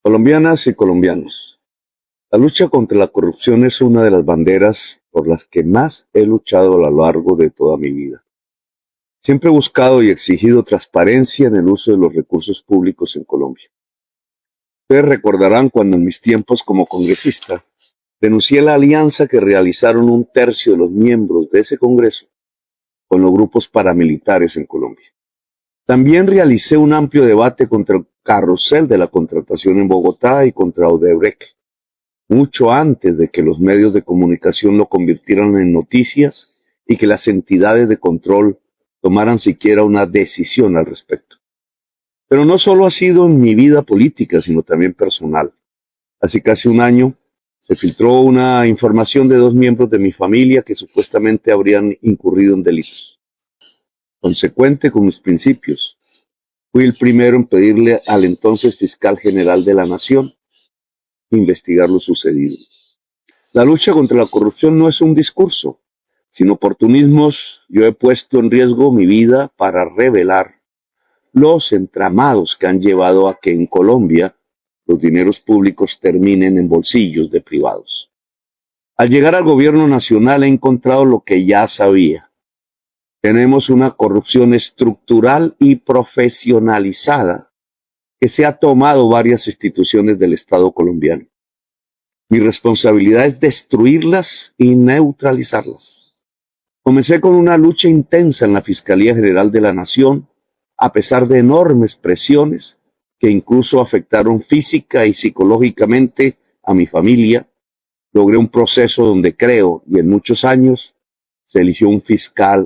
Colombianas y colombianos, la lucha contra la corrupción es una de las banderas por las que más he luchado a lo largo de toda mi vida. Siempre he buscado y exigido transparencia en el uso de los recursos públicos en Colombia. Ustedes recordarán cuando en mis tiempos como congresista denuncié la alianza que realizaron un tercio de los miembros de ese Congreso con los grupos paramilitares en Colombia. También realicé un amplio debate contra el carrusel de la contratación en Bogotá y contra Odebrecht, mucho antes de que los medios de comunicación lo convirtieran en noticias y que las entidades de control tomaran siquiera una decisión al respecto. Pero no solo ha sido en mi vida política, sino también personal. Hace casi un año se filtró una información de 2 miembros de mi familia que supuestamente habrían incurrido en delitos. Consecuente con mis principios, fui el primero en pedirle al entonces fiscal general de la Nación investigar lo sucedido. La lucha contra la corrupción no es un discurso, sin oportunismos. Yo he puesto en riesgo mi vida para revelar los entramados que han llevado a que en Colombia los dineros públicos terminen en bolsillos de privados. Al llegar al gobierno nacional he encontrado lo que ya sabía. Tenemos una corrupción estructural y profesionalizada que se ha tomado varias instituciones del Estado colombiano. Mi responsabilidad es destruirlas y neutralizarlas. Comencé con una lucha intensa en la Fiscalía General de la Nación, a pesar de enormes presiones que incluso afectaron física y psicológicamente a mi familia. Logré un proceso donde creo, y en muchos años, se eligió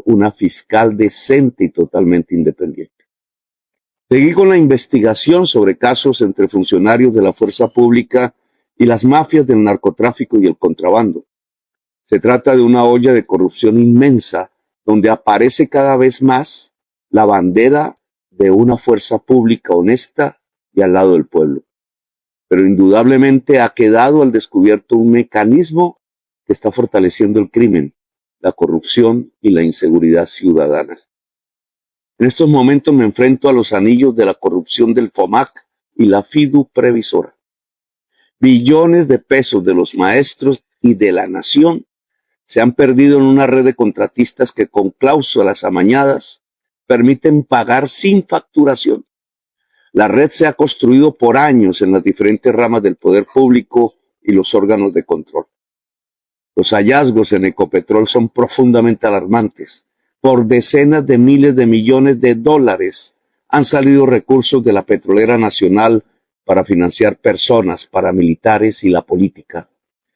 una fiscal decente y totalmente independiente. Seguí con la investigación sobre casos entre funcionarios de la fuerza pública y las mafias del narcotráfico y el contrabando. Se trata de una olla de corrupción inmensa donde aparece cada vez más la bandera de una fuerza pública honesta y al lado del pueblo. Pero indudablemente ha quedado al descubierto un mecanismo que está fortaleciendo el crimen, la corrupción y la inseguridad ciudadana. En estos momentos me enfrento a los anillos de la corrupción del FOMAC y la FIDU Previsora. Billones de pesos de los maestros y de la nación se han perdido en una red de contratistas que con cláusulas amañadas permiten pagar sin facturación. La red se ha construido por años en las diferentes ramas del poder público y los órganos de control. Los hallazgos en Ecopetrol son profundamente alarmantes. Por decenas de miles de millones de dólares han salido recursos de la petrolera nacional para financiar personas, paramilitares y la política.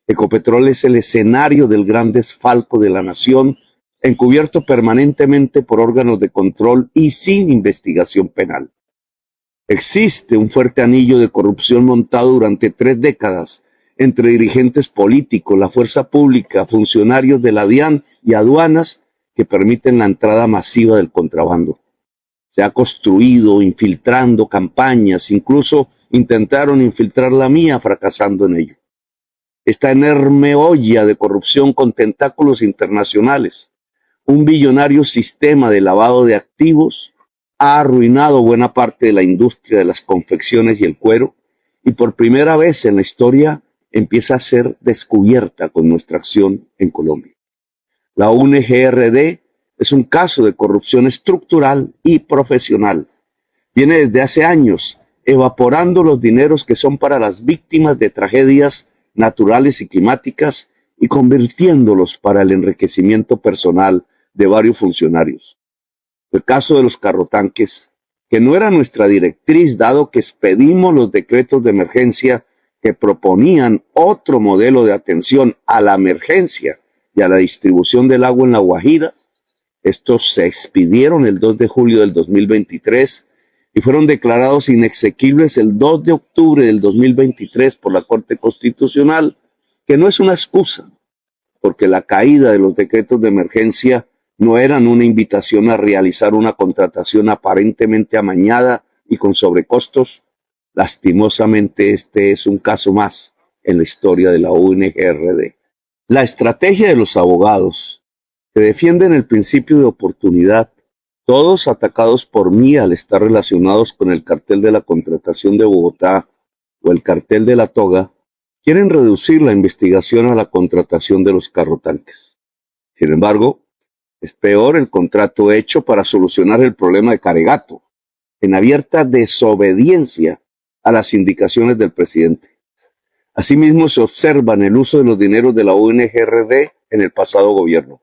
Ecopetrol es el escenario del gran desfalco de la nación, encubierto permanentemente por órganos de control y sin investigación penal. Existe un fuerte anillo de corrupción montado durante 3 décadas entre dirigentes políticos, la fuerza pública, funcionarios de la DIAN y aduanas que permiten la entrada masiva del contrabando. Se ha construido infiltrando campañas, incluso intentaron infiltrar la mía, fracasando en ello. Esta enorme olla de corrupción con tentáculos internacionales, un billonario sistema de lavado de activos, ha arruinado buena parte de la industria de las confecciones y el cuero, y por primera vez en la historia empieza a ser descubierta con nuestra acción en Colombia. La UNGRD es un caso de corrupción estructural y profesional. Viene desde hace años evaporando los dineros que son para las víctimas de tragedias naturales y climáticas y convirtiéndolos para el enriquecimiento personal de varios funcionarios. El caso de los carrotanques, que no era nuestra directriz dado que expedimos los decretos de emergencia que proponían otro modelo de atención a la emergencia y a la distribución del agua en La Guajira. Estos se expidieron el 2 de julio del 2023 y fueron declarados inexequibles el 2 de octubre del 2023 por la Corte Constitucional, que no es una excusa, porque la caída de los decretos de emergencia no eran una invitación a realizar una contratación aparentemente amañada y con sobrecostos. Lastimosamente, este es un caso más en la historia de la UNGRD. La estrategia de los abogados que defienden el principio de oportunidad, todos atacados por mí al estar relacionados con el cartel de la contratación de Bogotá o el cartel de la toga quieren reducir la investigación a la contratación de los carrotanques. Sin embargo, es peor el contrato hecho para solucionar el problema de Caregato, en abierta desobediencia a las indicaciones del presidente. Asimismo, se observa en el uso de los dineros de la ONGRD en el pasado gobierno.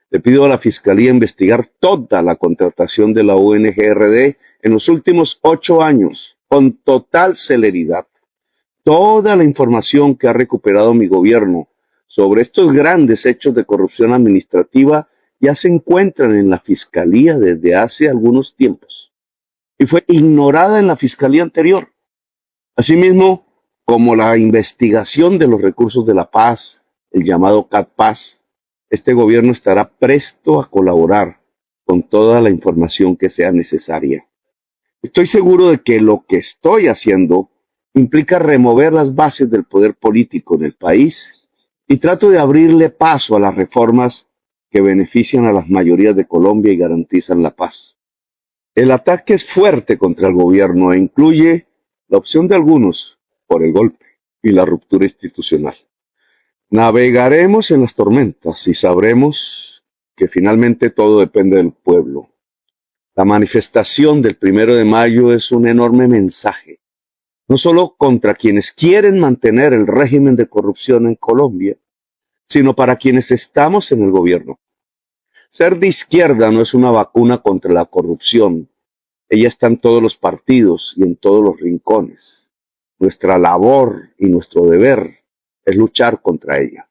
Le pido a la Fiscalía investigar toda la contratación de la ONGRD en los últimos 8 años, con total celeridad. Toda la información que ha recuperado mi gobierno sobre estos grandes hechos de corrupción administrativa ya se encuentran en la Fiscalía desde hace algunos tiempos y fue ignorada en la Fiscalía anterior. Asimismo, como la investigación de los recursos de la paz, el llamado CATPAS, este gobierno estará presto a colaborar con toda la información que sea necesaria. Estoy seguro de que lo que estoy haciendo implica remover las bases del poder político en el país y trato de abrirle paso a las reformas que benefician a las mayorías de Colombia y garantizan la paz. El ataque es fuerte contra el gobierno e incluye la opción de algunos por el golpe y la ruptura institucional. Navegaremos en las tormentas y sabremos que finalmente todo depende del pueblo. La manifestación del 1 de mayo es un enorme mensaje, no solo contra quienes quieren mantener el régimen de corrupción en Colombia, sino para quienes estamos en el gobierno. Ser de izquierda no es una vacuna contra la corrupción. Ella está en todos los partidos y en todos los rincones. Nuestra labor y nuestro deber es luchar contra ella.